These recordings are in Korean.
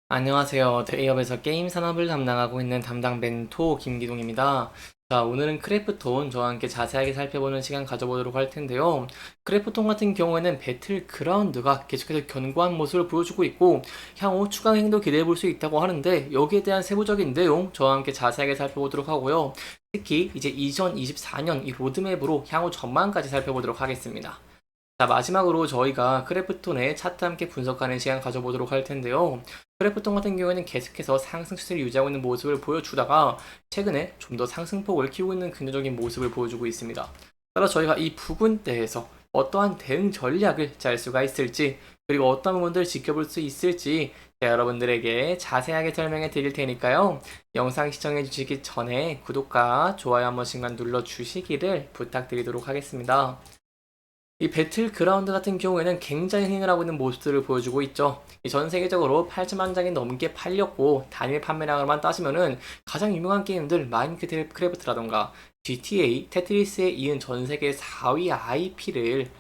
안녕하세요. 대기업에서 게임 산업을 담당하고 있는 담당 멘토 김기동입니다. 자, 오늘은 크래프톤 저와 함께 자세하게 살펴보는 시간 가져보도록 할 텐데요. 크래프톤 같은 경우에는 배틀그라운드가 계속해서 견고한 모습을 보여주고 있고 향후 추가 행도 기대해 볼 수 있다고 하는데 여기에 대한 세부적인 내용 저와 함께 자세하게 살펴보도록 하고요. 특히 이제 2024년 이 로드맵으로 향후 전망까지 살펴보도록 하겠습니다. 자, 마지막으로 저희가 크래프톤의 차트 함께 분석하는 시간 가져보도록 할 텐데요. 크래프톤 같은 경우에는 계속해서 상승 추세를 유지하고 있는 모습을 보여주다가 최근에 좀 더 상승폭을 키우고 있는 긍정적인 모습을 보여주고 있습니다. 따라 저희가 이 부분대에서 어떠한 대응 전략을 짤 수가 있을지 그리고 어떤 부분들을 지켜볼 수 있을지 제가 여러분들에게 자세하게 설명해 드릴 테니까요. 영상 시청해 주시기 전에 구독과 좋아요 한 번씩만 눌러 주시기를 부탁드리도록 하겠습니다. 이 배틀그라운드 같은 경우에는 굉장히 흥행을 하고 있는 모습들을 보여주고 있죠. 전 세계적으로 8천만 장이 넘게 팔렸고 단일 판매량으로만 따지면은 가장 유명한 게임들 마인크래프트라던가 GTA, 테트리스에 이은 전 세계 4위 IP를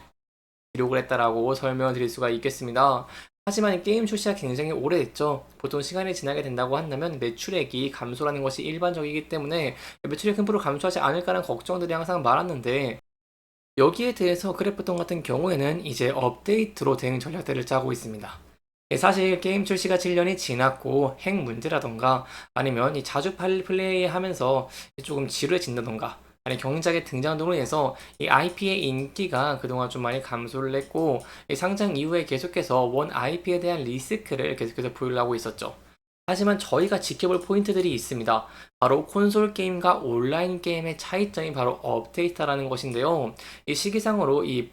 기록을 했다라고 설명을 드릴 수가 있겠습니다. 하지만 이 게임 출시가 굉장히 오래됐죠. 보통 시간이 지나게 된다고 한다면 매출액이 감소라는 것이 일반적이기 때문에 매출이 큰 폭으로 감소하지 않을까라는 걱정들이 항상 많았는데 여기에 대해서 크래프톤 같은 경우에는 이제 업데이트로 대응 전략들을 짜고 있습니다. 사실 게임 출시가 7년이 지났고 핵 문제라던가 아니면 이 자주 플레이하면서 조금 지루해진다던가 아니 경작의 등장 등으로 인해서 이 IP의 인기가 그동안 좀 많이 감소를 했고 이 상장 이후에 계속해서 원 IP에 대한 리스크를 계속해서 보유하고 있었죠. 하지만 저희가 지켜볼 포인트들이 있습니다. 바로 콘솔 게임과 온라인 게임의 차이점이 바로 업데이트라는 것인데요. 이 시기상으로 이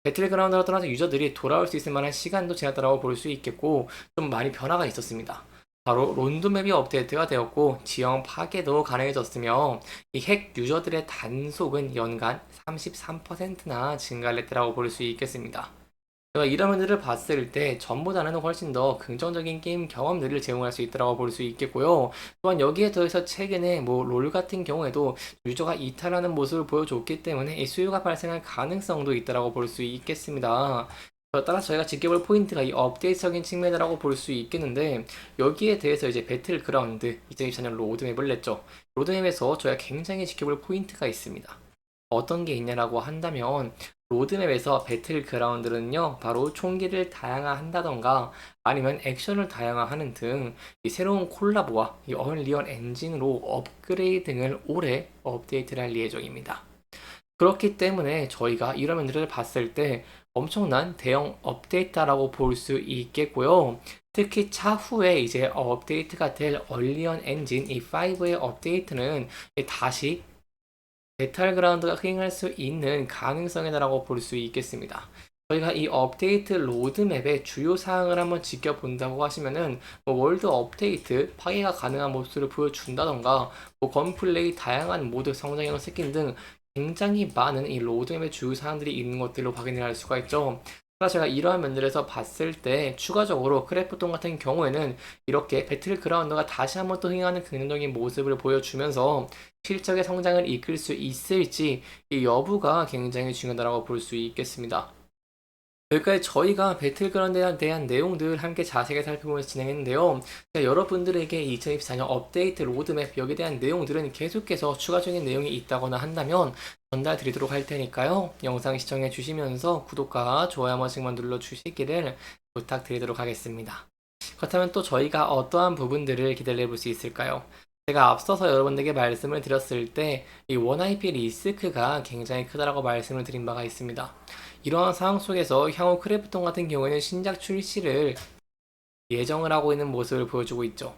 배틀그라운드를 떠나서 유저들이 돌아올 수 있을 만한 시간도 지났다고 볼 수 있겠고 좀 많이 변화가 있었습니다. 바로 론드맵이 업데이트가 되었고 지형 파괴도 가능해졌으며 이 핵 유저들의 단속은 연간 33%나 증가를 했다고 볼 수 있겠습니다. 제가 이런 면들을 봤을 때 전보다는 훨씬 더 긍정적인 게임 경험들을 제공할 수 있다고 볼 수 있겠고요. 또한 여기에 더해서 최근에 뭐 롤 같은 경우에도 유저가 이탈하는 모습을 보여줬기 때문에 이 수요가 발생할 가능성도 있다고 볼 수 있겠습니다. 따라 저희가 지켜볼 포인트가 이 업데이트적인 측면이라고 볼 수 있겠는데 여기에 대해서 이제 배틀그라운드 2024년 로드맵을 냈죠. 로드맵에서 저희가 굉장히 지켜볼 포인트가 있습니다. 어떤 게 있냐라고 한다면 로드맵에서 배틀그라운드는요 바로 총기를 다양화한다던가 아니면 액션을 다양화하는 등 이 새로운 콜라보와 이 언리얼 엔진으로 업그레이드 등을 올해 업데이트를 할 예정입니다. 그렇기 때문에 저희가 이런 면들을 봤을 때 엄청난 대형 업데이트라고 볼 수 있겠고요. 특히 차후에 이제 업데이트가 될 얼리언 엔진 이 5의 업데이트는 다시 배틀그라운드가 흥행할 수 있는 가능성이라고 볼 수 있겠습니다. 저희가 이 업데이트 로드맵의 주요 사항을 한번 지켜본다고 하시면은 뭐 월드 업데이트 파괴가 가능한 모습을 보여준다던가 뭐 건플레이 다양한 모드 성장형 스킨 등 굉장히 많은 이 로드맵의 주요 사항들이 있는 것들로 확인을 할 수가 있죠. 그래서 제가 이러한 면들에서 봤을 때 추가적으로 크래프톤 같은 경우에는 이렇게 배틀그라운드가 다시 한번 또 흥행하는 긍정적인 모습을 보여주면서 실적의 성장을 이끌 수 있을지 이 여부가 굉장히 중요하다고 볼 수 있겠습니다. 여기까지 저희가 배틀그라운드에 대한 내용들 함께 자세하게 살펴보면서 진행했는데요. 여러분들에게 2024년 업데이트 로드맵 여기에 대한 내용들은 계속해서 추가적인 내용이 있다거나 한다면 전달 드리도록 할 테니까요. 영상 시청해 주시면서 구독과 좋아요 한 번씩만 눌러 주시기를 부탁드리도록 하겠습니다. 그렇다면 또 저희가 어떠한 부분들을 기대해 볼 수 있을까요? 제가 앞서서 여러분들에게 말씀을 드렸을 때 이 원IP 리스크가 굉장히 크다라고 말씀을 드린 바가 있습니다. 이러한 상황 속에서 향후 크래프톤 같은 경우에는 신작 출시를 예정을 하고 있는 모습을 보여주고 있죠.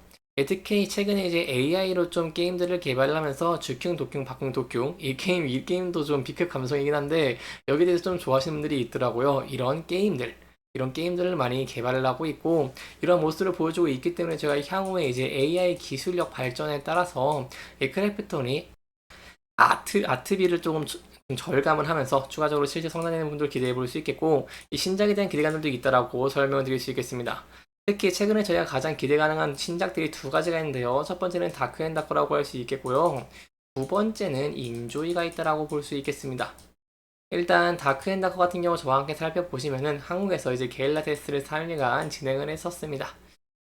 특히 최근에 이제 AI로 좀 게임들을 개발하면서 주킹, 도킹, 박킹, 도킹 이 게임도 좀 B급 감성이긴 한데 여기에 대해서 좀 좋아하시는 분들이 있더라고요. 이런 게임들을 많이 개발을 하고 있고 이런 모습을 보여주고 있기 때문에 제가 향후에 이제 AI 기술력 발전에 따라서 이 크래프톤이 아트비를 조금 절감을 하면서 추가적으로 실제 성장되는 분들 기대해 볼 수 있겠고 이 신작에 대한 기대감들도 있다라고 설명을 드릴 수 있겠습니다. 특히 최근에 저희가 가장 기대 가능한 신작들이 두 가지가 있는데요. 첫 번째는 다크앤다크라고 할 수 있겠고요. 두 번째는 인조이가 있다라고 볼 수 있겠습니다. 일단 다크앤다크 같은 경우 저와 함께 살펴보시면은 한국에서 이제 게릴라 테스트를 3일간 진행을 했었습니다.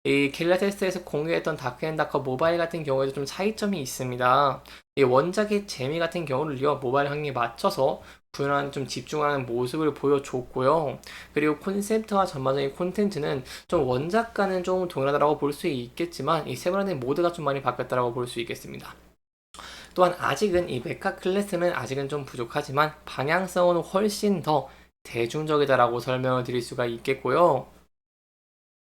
이 게릴라 테스트에서 공유했던 다크앤다커 모바일 같은 경우에도 좀 차이점이 있습니다. 이 원작의 재미 같은 경우를요, 모바일 환경에 맞춰서 구현하는 좀 집중하는 모습을 보여줬고요. 그리고 콘셉트와 전반적인 콘텐츠는 좀 원작과는 좀 동일하다고 볼 수 있겠지만 이 세븐라는 모드가 좀 많이 바뀌었다고 볼 수 있겠습니다. 또한 아직은 이 메카 클래스는 아직은 좀 부족하지만 방향성은 훨씬 더 대중적이다라고 설명을 드릴 수가 있겠고요.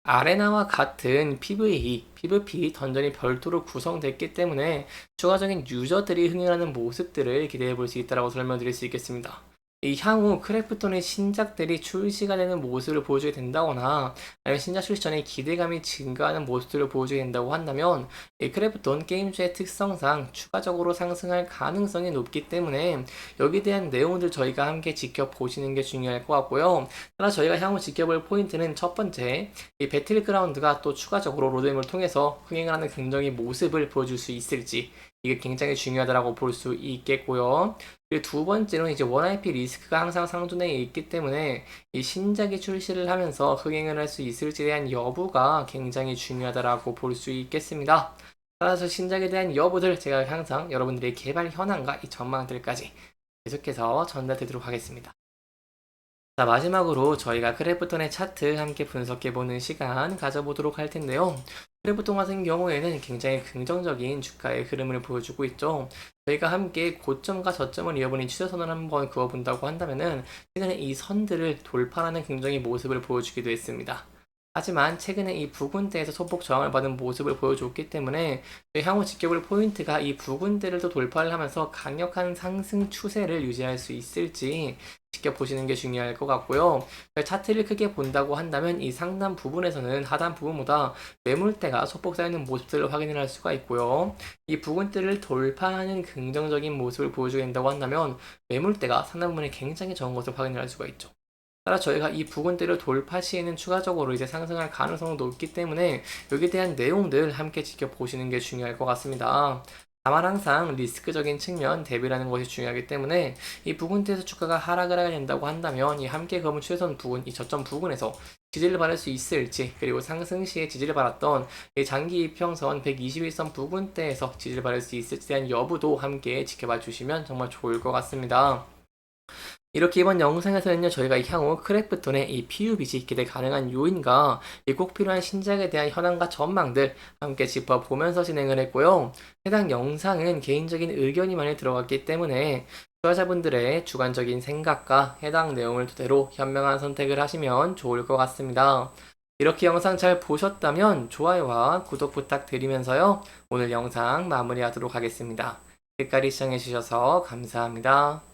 아레나와 같은 PVE, PVP 던전이 별도로 구성됐기 때문에 추가적인 유저들이 흥행하는 모습들을 기대해 볼 수 있다고 설명드릴 수 있겠습니다. 이 향후 크래프톤의 신작들이 출시가 되는 모습을 보여주게 된다거나 아니면 신작 출시 전에 기대감이 증가하는 모습들을 보여주게 된다고 한다면 이 크래프톤 게임즈의 특성상 추가적으로 상승할 가능성이 높기 때문에 여기에 대한 내용들 저희가 함께 지켜보시는 게 중요할 것 같고요. 따라 저희가 향후 지켜볼 포인트는 첫 번째, 이 배틀그라운드가 또 추가적으로 로드맵을 통해서 흥행을 하는 긍정의 모습을 보여줄 수 있을지 이게 굉장히 중요하다고 볼 수 있겠고요. 그리고 두 번째로는 이제 원 IP 리스크가 항상 상존해 있기 때문에 이 신작이 출시를 하면서 흥행을 할 수 있을지에 대한 여부가 굉장히 중요하다고 볼 수 있겠습니다. 따라서 신작에 대한 여부들 제가 항상 여러분들의 개발 현황과 이 전망들까지 계속해서 전달드리도록 하겠습니다. 자, 마지막으로 저희가 크래프톤의 차트 함께 분석해보는 시간 가져보도록 할 텐데요. 크래프톤 같은 경우에는 굉장히 긍정적인 주가의 흐름을 보여주고 있죠. 저희가 함께 고점과 저점을 이어보는 추세선을 한번 그어본다고 한다면은 최근에 이 선들을 돌파하는 긍정의 모습을 보여주기도 했습니다. 하지만 최근에 이 부근대에서 소폭 저항을 받은 모습을 보여줬기 때문에 향후 지켜볼 포인트가 이 부근대를 또 돌파를 하면서 강력한 상승 추세를 유지할 수 있을지 지켜보시는 게 중요할 것 같고요. 차트를 크게 본다고 한다면 이 상단 부분에서는 하단 부분보다 매물대가 소폭 쌓이는 모습들을 확인을 할 수가 있고요. 이 부근대를 돌파하는 긍정적인 모습을 보여주게 된다고 한다면 매물대가 상단 부분에 굉장히 적은 것을 확인을 할 수가 있죠. 따라 저희가 이 부근대를 돌파 시에는 추가적으로 이제 상승할 가능성이 높기 때문에 여기에 대한 내용들 함께 지켜보시는 게 중요할 것 같습니다. 다만 항상 리스크적인 측면 대비라는 것이 중요하기 때문에 이 부근대에서 주가가 하락을 하게 된다고 한다면 이 함께 검은 최선 부근, 이 저점 부근에서 지지를 받을 수 있을지, 그리고 상승 시에 지지를 받았던 이 장기 이평선 121선 부근대에서 지지를 받을 수 있을지에 대한 여부도 함께 지켜봐 주시면 정말 좋을 것 같습니다. 이렇게 이번 영상에서는요, 저희가 향후 크래프톤의 이 PUBG 기대 가능한 요인과 이 꼭 필요한 신작에 대한 현황과 전망들 함께 짚어보면서 진행을 했고요. 해당 영상은 개인적인 의견이 많이 들어갔기 때문에 투자자분들의 주관적인 생각과 해당 내용을 토대로 현명한 선택을 하시면 좋을 것 같습니다. 이렇게 영상 잘 보셨다면 좋아요와 구독 부탁드리면서요, 오늘 영상 마무리하도록 하겠습니다. 끝까지 시청해주셔서 감사합니다.